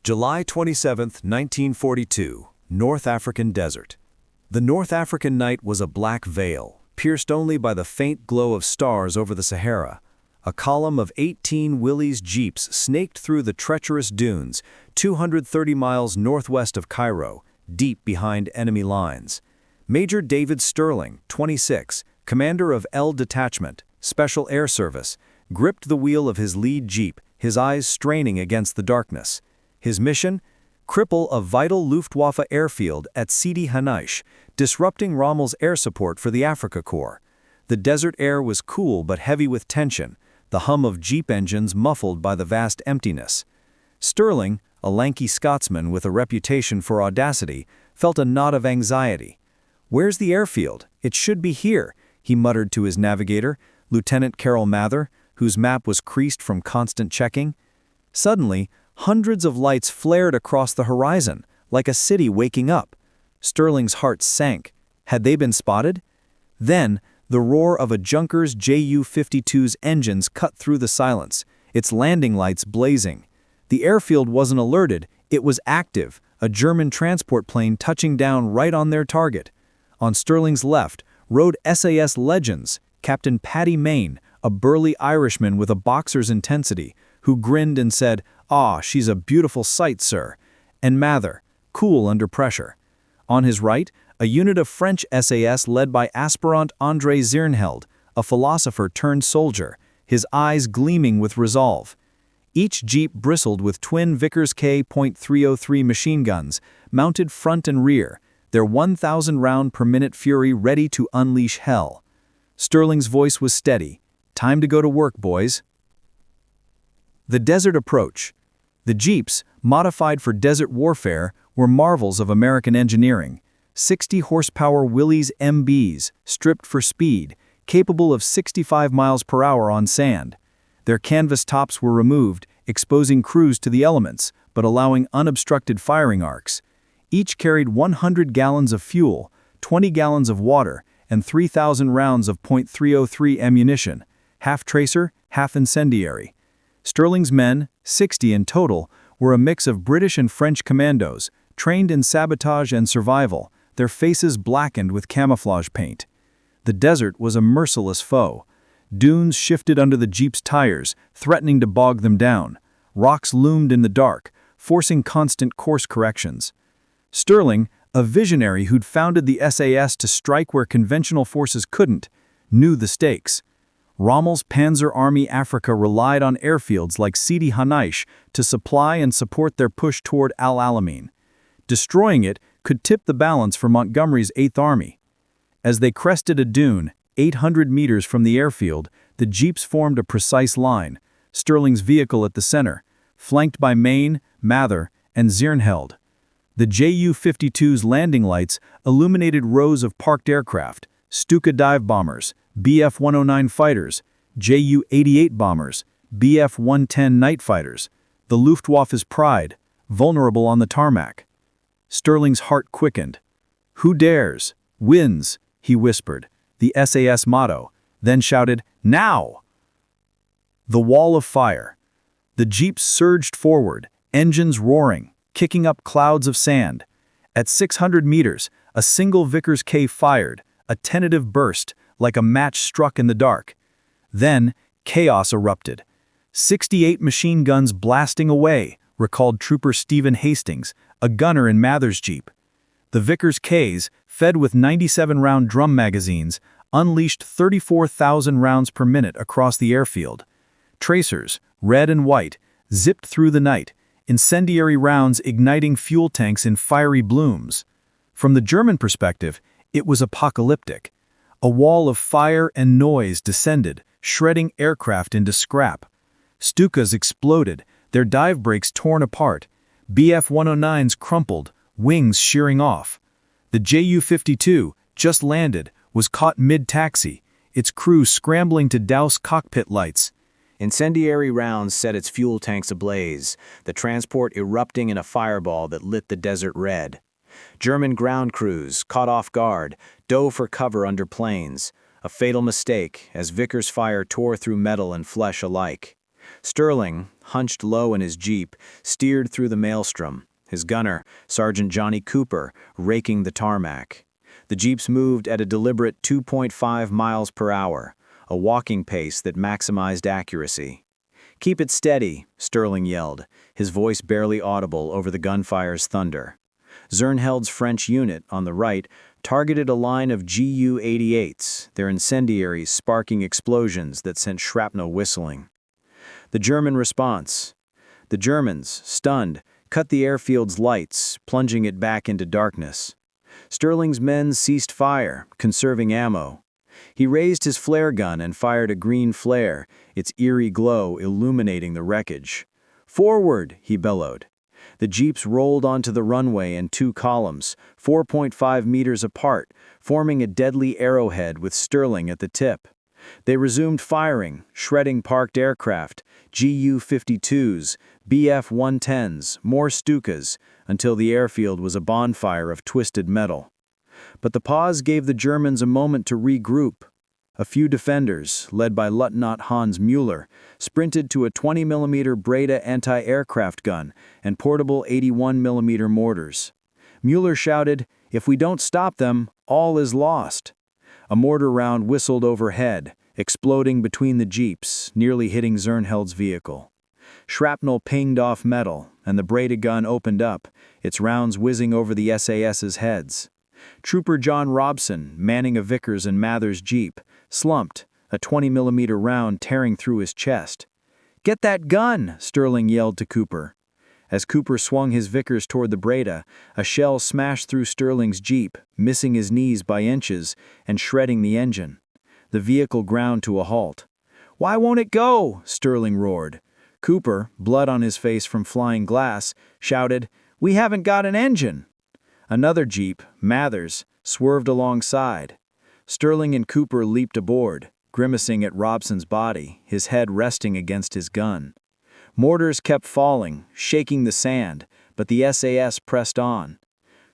July 27, 1942, North African desert. The North African night was a black veil, pierced only by the faint glow of stars over the Sahara. A column of 18 Willys jeeps snaked through the treacherous dunes, 230 miles northwest of Cairo, deep behind enemy lines. Major David Stirling, 26, commander of L Detachment, Special Air Service, gripped the wheel of his lead jeep, his eyes straining against the darkness. His mission? Cripple a vital Luftwaffe airfield at Sidi Haneish, disrupting Rommel's air support for the Africa Corps. The desert air was cool but heavy with tension, the hum of jeep engines muffled by the vast emptiness. Stirling, a lanky Scotsman with a reputation for audacity, felt a knot of anxiety. "Where's the airfield? It should be here," he muttered to his navigator, Lieutenant Carroll Mather, whose map was creased from constant checking. Suddenly, hundreds of lights flared across the horizon, like a city waking up. Stirling's heart sank. Had they been spotted? Then, the roar of a Junkers Ju-52's engines cut through the silence, its landing lights blazing. The airfield wasn't alerted, it was active, a German transport plane touching down right on their target. On Stirling's left rode SAS legends, Captain Paddy Mayne, a burly Irishman with a boxer's intensity, who grinned and said, "Ah, she's a beautiful sight, sir," and Mather, cool under pressure. On his right, a unit of French SAS led by aspirant André Zirnheld, a philosopher-turned-soldier, his eyes gleaming with resolve. Each jeep bristled with twin Vickers K.303 machine guns, mounted front and rear, their 1,000-round-per-minute fury ready to unleash hell. Stirling's voice was steady. "Time to go to work, boys." The desert approach. The jeeps, modified for desert warfare, were marvels of American engineering. 60-horsepower Willys MBs, stripped for speed, capable of 65 miles per hour on sand. Their canvas tops were removed, exposing crews to the elements, but allowing unobstructed firing arcs. Each carried 100 gallons of fuel, 20 gallons of water, and 3,000 rounds of .303 ammunition, half tracer, half incendiary. Stirling's men, 60 in total, were a mix of British and French commandos, trained in sabotage and survival, their faces blackened with camouflage paint. The desert was a merciless foe. Dunes shifted under the jeep's tires, threatening to bog them down. Rocks loomed in the dark, forcing constant course corrections. Stirling, a visionary who'd founded the SAS to strike where conventional forces couldn't, knew the stakes. Rommel's Panzer Army Africa relied on airfields like Sidi Haneish to supply and support their push toward Al Alamein. Destroying it could tip the balance for Montgomery's 8th Army. As they crested a dune, 800 meters from the airfield, the jeeps formed a precise line, Stirling's vehicle at the center, flanked by Mayne, Mather, and Zirnheld. The Ju-52's landing lights illuminated rows of parked aircraft, Stuka dive bombers, Bf-109 fighters, Ju-88 bombers, Bf-110 night fighters, the Luftwaffe's pride, vulnerable on the tarmac. Stirling's heart quickened. "Who dares, wins," he whispered, the SAS motto, then shouted, "Now!" The wall of fire. The jeeps surged forward, engines roaring, kicking up clouds of sand. At 600 meters, a single Vickers K fired, a tentative burst, like a match struck in the dark. Then, chaos erupted. 68 machine guns blasting away, recalled Trooper Stephen Hastings, a gunner in Mather's jeep. The Vickers Ks, fed with 97-round drum magazines, unleashed 34,000 rounds per minute across the airfield. Tracers, red and white, zipped through the night, incendiary rounds igniting fuel tanks in fiery blooms. From the German perspective, it was apocalyptic. A wall of fire and noise descended, shredding aircraft into scrap. Stukas exploded, their dive brakes torn apart. Bf-109s crumpled, wings shearing off. The Ju-52, just landed, was caught mid-taxi, its crew scrambling to douse cockpit lights. Incendiary rounds set its fuel tanks ablaze, the transport erupting in a fireball that lit the desert red. German ground crews, caught off guard, dove for cover under planes, a fatal mistake as Vickers fire tore through metal and flesh alike. Stirling, hunched low in his jeep, steered through the maelstrom, his gunner, Sergeant Johnny Cooper, raking the tarmac. The jeeps moved at a deliberate 2.5 miles per hour, a walking pace that maximized accuracy. "Keep it steady," Stirling yelled, his voice barely audible over the gunfire's thunder. Zernheld's French unit, on the right, targeted a line of Ju-88s, their incendiaries sparking explosions that sent shrapnel whistling. The German response. The Germans, stunned, cut the airfield's lights, plunging it back into darkness. Stirling's men ceased fire, conserving ammo. He raised his flare gun and fired a green flare, its eerie glow illuminating the wreckage. "Forward!" he bellowed. The jeeps rolled onto the runway in two columns, 4.5 meters apart, forming a deadly arrowhead with Stirling at the tip. They resumed firing, shredding parked aircraft, Ju-52s, Bf-110s, more Stukas, until the airfield was a bonfire of twisted metal. But the pause gave the Germans a moment to regroup. A few defenders, led by Lieutenant Hans Müller, sprinted to a 20mm Breda anti-aircraft gun and portable 81mm mortars. Müller shouted, "If we don't stop them, all is lost." A mortar round whistled overhead, exploding between the jeeps, nearly hitting Zernheld's vehicle. Shrapnel pinged off metal, and the Breda gun opened up, its rounds whizzing over the SAS's heads. Trooper John Robson, manning a Vickers and Mather's jeep, slumped, a 20mm round tearing through his chest. "Get that gun!" Stirling yelled to Cooper. As Cooper swung his Vickers toward the Breda, a shell smashed through Stirling's jeep, missing his knees by inches and shredding the engine. The vehicle ground to a halt. "Why won't it go?" Stirling roared. Cooper, blood on his face from flying glass, shouted, "We haven't got an engine!" Another jeep, Mather's, swerved alongside. Stirling and Cooper leaped aboard, grimacing at Robson's body, his head resting against his gun. Mortars kept falling, shaking the sand, but the SAS pressed on.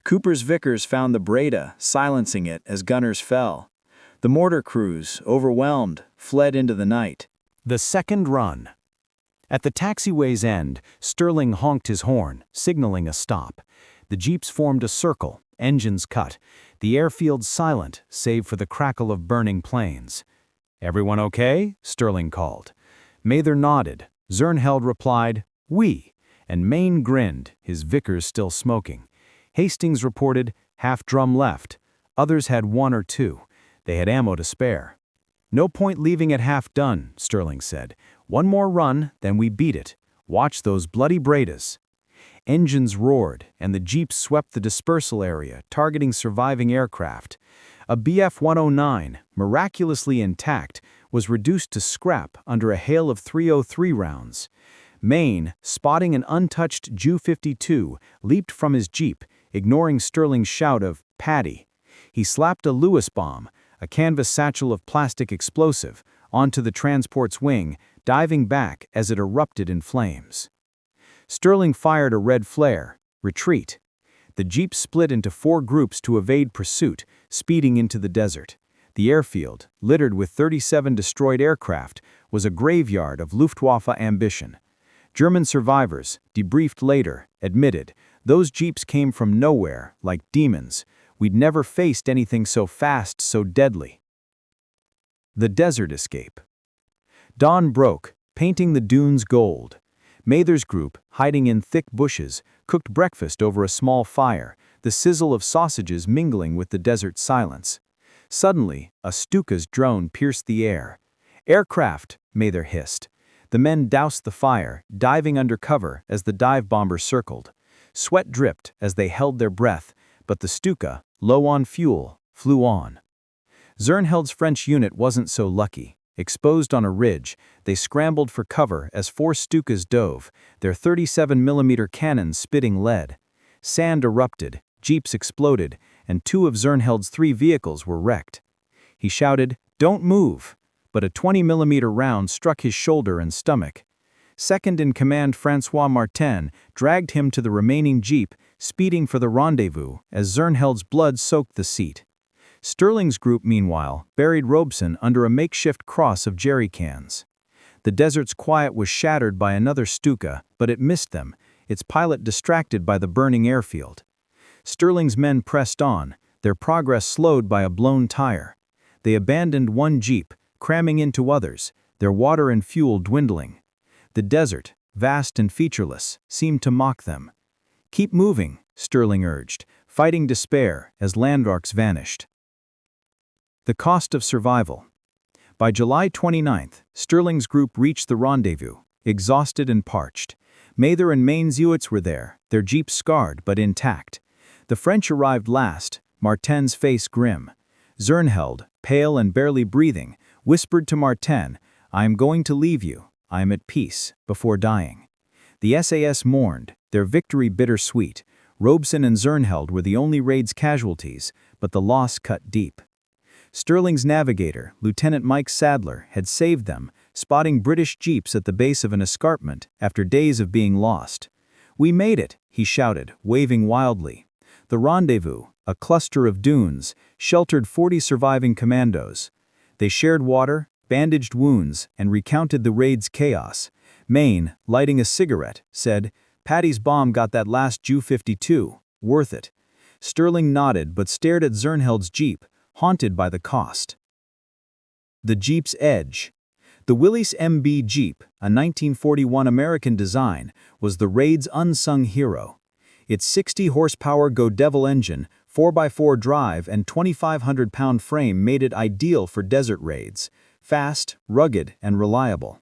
Cooper's Vickers found the Breda, silencing it as gunners fell. The mortar crews, overwhelmed, fled into the night. The second run. At the taxiway's end, Stirling honked his horn, signaling a stop. The jeeps formed a circle, engines cut, the airfield silent save for the crackle of burning planes. "Everyone okay?" Stirling called. Mather nodded. Zernheld replied, "Oui," and Maine grinned, his Vickers still smoking. Hastings reported, "Half drum left." Others had one or two. They had ammo to spare. "No point leaving it half done," Stirling said. "One more run, then we beat it. Watch those bloody Bredas." Engines roared, and the jeeps swept the dispersal area, targeting surviving aircraft. A Bf-109, miraculously intact, was reduced to scrap under a hail of .303 rounds. Maine, spotting an untouched Ju-52, leaped from his jeep, ignoring Stirling's shout of "Paddy." He slapped a Lewis bomb, a canvas satchel of plastic explosive, onto the transport's wing, diving back as it erupted in flames. Stirling fired a red flare, retreat. The jeep split into 4 groups to evade pursuit, speeding into the desert. The airfield, littered with 37 destroyed aircraft, was a graveyard of Luftwaffe ambition. German survivors, debriefed later, admitted, "Those jeeps came from nowhere, like demons. We'd never faced anything so fast, so deadly." The desert escape. Dawn broke, painting the dunes gold. Mather's group, hiding in thick bushes, cooked breakfast over a small fire, the sizzle of sausages mingling with the desert silence. Suddenly, a Stuka's drone pierced the air. "Aircraft," Mather hissed. The men doused the fire, diving under cover as the dive bomber circled. Sweat dripped as they held their breath, but the Stuka, low on fuel, flew on. Zernheld's French unit wasn't so lucky. Exposed on a ridge, they scrambled for cover as 4 Stukas dove, their 37mm cannons spitting lead. Sand erupted, jeeps exploded, and 2 of Zernheld's 3 vehicles were wrecked. He shouted, "Don't move," but a 20mm round struck his shoulder and stomach. Second-in-command François Martin dragged him to the remaining jeep, speeding for the rendezvous as Zernheld's blood soaked the seat. Stirling's group, meanwhile, buried Robson under a makeshift cross of jerry cans. The desert's quiet was shattered by another Stuka, but it missed them, its pilot distracted by the burning airfield. Stirling's men pressed on, their progress slowed by a blown tire. They abandoned one jeep, cramming into others, their water and fuel dwindling. The desert, vast and featureless, seemed to mock them. "Keep moving," Stirling urged, fighting despair as landmarks vanished. The cost of survival. By July 29th, Stirling's group reached the rendezvous, exhausted and parched. Mather and Mainzeutz were there, their jeeps scarred but intact. The French arrived last, Martin's face grim. Zernheld, pale and barely breathing, whispered to Martin, "I am going to leave you. I am at peace," before dying. The SAS mourned, their victory bittersweet. Robeson and Zernheld were the only raid's casualties, but the loss cut deep. Stirling's navigator, Lieutenant Mike Sadler, had saved them, spotting British jeeps at the base of an escarpment after days of being lost. "We made it," he shouted, waving wildly. The rendezvous, a cluster of dunes, sheltered 40 surviving commandos. They shared water, bandaged wounds, and recounted the raid's chaos. Maine, lighting a cigarette, said, "Paddy's bomb got that last Ju-52. Worth it." Stirling nodded but stared at Zernheld's jeep, haunted by the cost. The jeep's edge. The Willys MB Jeep, a 1941 American design, was the raid's unsung hero. Its 60-horsepower Go Devil engine, 4x4 drive, and 2,500-pound frame made it ideal for desert raids. Fast, rugged, and reliable.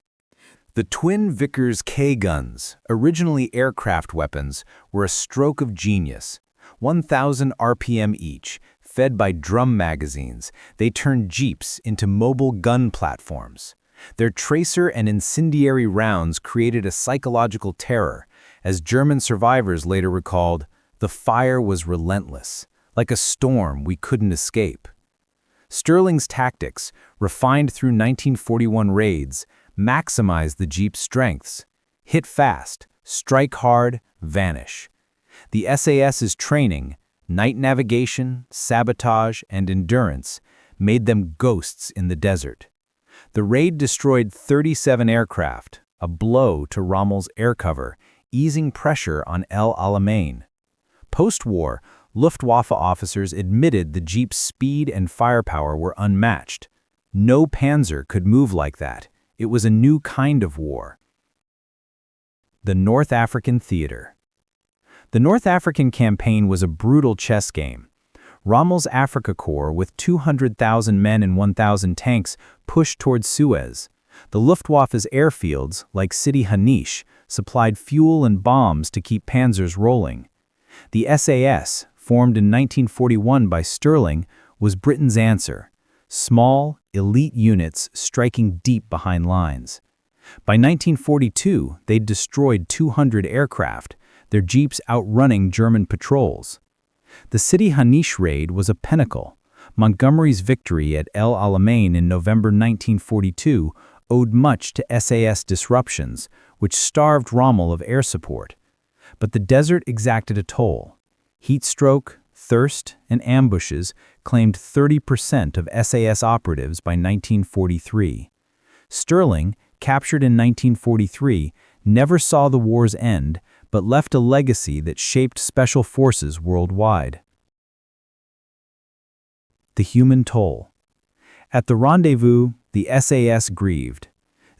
The twin Vickers K-guns, originally aircraft weapons, were a stroke of genius. 1,000 RPM each, fed by drum magazines, they turned jeeps into mobile gun platforms. Their tracer and incendiary rounds created a psychological terror. As German survivors later recalled, the fire was relentless, like a storm we couldn't escape. Stirling's tactics, refined through 1941 raids, maximized the jeep's strengths. Hit fast, strike hard, vanish. The SAS's training, night navigation, sabotage, and endurance made them ghosts in the desert. The raid destroyed 37 aircraft, a blow to Rommel's air cover, easing pressure on El Alamein. Post-war, Luftwaffe officers admitted the jeep's speed and firepower were unmatched. No Panzer could move like that. It was a new kind of war. The North African Theater. The North African campaign was a brutal chess game. Rommel's Africa Corps, with 200,000 men and 1,000 tanks, pushed towards Suez. The Luftwaffe's airfields, like Sidi Haneish, supplied fuel and bombs to keep panzers rolling. The SAS, formed in 1941 by Stirling, was Britain's answer. Small, elite units striking deep behind lines. By 1942, they'd destroyed 200 aircraft, their jeeps outrunning German patrols. The Sidi Haneish raid was a pinnacle. Montgomery's victory at El Alamein in November 1942 owed much to SAS disruptions, which starved Rommel of air support. But the desert exacted a toll. Heat stroke, thirst, and ambushes claimed 30% of SAS operatives by 1943. Stirling, captured in 1943, never saw the war's end, but left a legacy that shaped special forces worldwide. The human toll. At the rendezvous, the SAS grieved.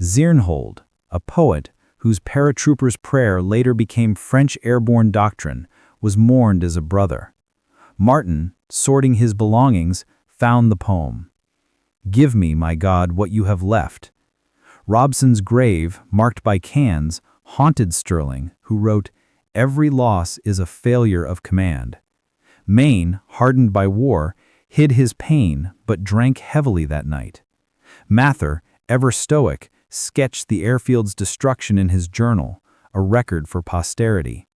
Zirnhold, a poet whose paratrooper's prayer later became French airborne doctrine, was mourned as a brother. Martin, sorting his belongings, found the poem. "Give me, my God, what you have left." Robson's grave, marked by cans, haunted Stirling, who wrote, "Every loss is a failure of command." Maine, hardened by war, hid his pain but drank heavily that night. Mather, ever stoic, sketched the airfield's destruction in his journal, a record for posterity.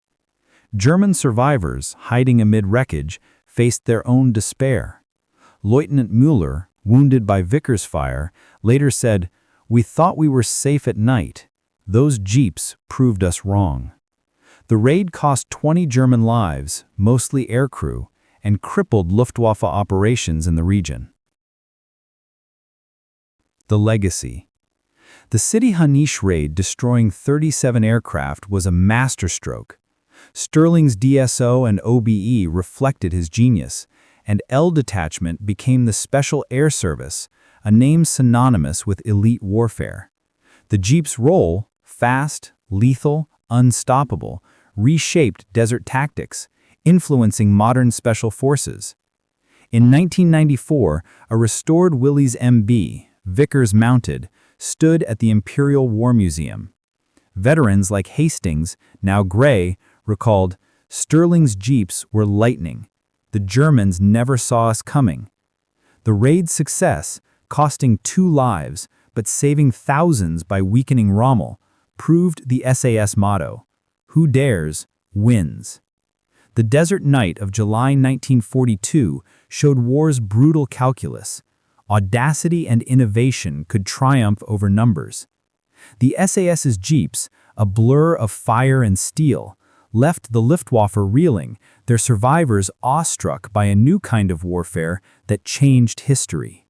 German survivors, hiding amid wreckage, faced their own despair. Lieutenant Müller, wounded by Vickers fire, later said, "We thought we were safe at night. Those jeeps proved us wrong." The raid cost 20 German lives, mostly aircrew, and crippled Luftwaffe operations in the region. The legacy. The Sidi Haneish raid destroying 37 aircraft was a masterstroke. Stirling's DSO and OBE reflected his genius, and L Detachment became the Special Air Service, a name synonymous with elite warfare. The Jeep's role, fast, lethal, unstoppable, reshaped desert tactics, influencing modern special forces. In 1994, a restored Willys MB, Vickers mounted, stood at the Imperial War Museum. Veterans like Hastings, now Gray, recalled, "Stirling's jeeps were lightning. The Germans never saw us coming." The raid's success, costing 2 lives but saving thousands by weakening Rommel, proved the SAS motto, "Who dares, wins." The Desert Night of July 1942 showed war's brutal calculus. Audacity and innovation could triumph over numbers. The SAS's jeeps, a blur of fire and steel, left the Luftwaffe reeling, their survivors awestruck by a new kind of warfare that changed history.